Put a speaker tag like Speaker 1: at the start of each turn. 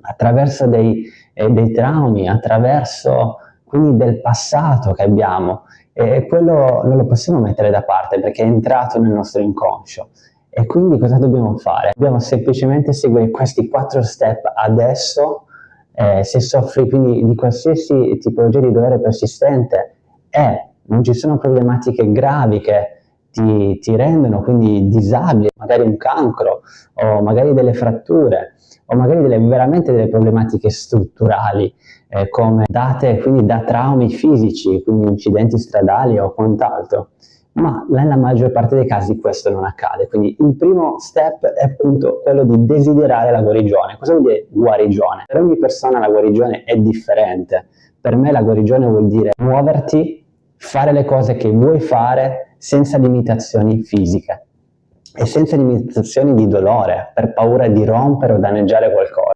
Speaker 1: attraverso dei traumi, attraverso quindi del passato che abbiamo, e quello non lo possiamo mettere da parte perché è entrato nel nostro inconscio. E quindi cosa dobbiamo fare? Dobbiamo semplicemente seguire questi 4 step adesso. Se soffri quindi di qualsiasi tipologia di dolore persistente e non ci sono problematiche gravi che ti rendono quindi disabile, magari un cancro o magari delle fratture o magari veramente delle problematiche strutturali, come date quindi da traumi fisici, quindi incidenti stradali o quant'altro, ma nella maggior parte dei casi questo non accade. Quindi il primo step è appunto quello di desiderare la guarigione. Cosa vuol dire guarigione? Per ogni persona la guarigione è differente. Per me la guarigione vuol dire muoverti, fare le cose che vuoi fare senza limitazioni fisiche e senza limitazioni di dolore, per paura di rompere o danneggiare qualcosa.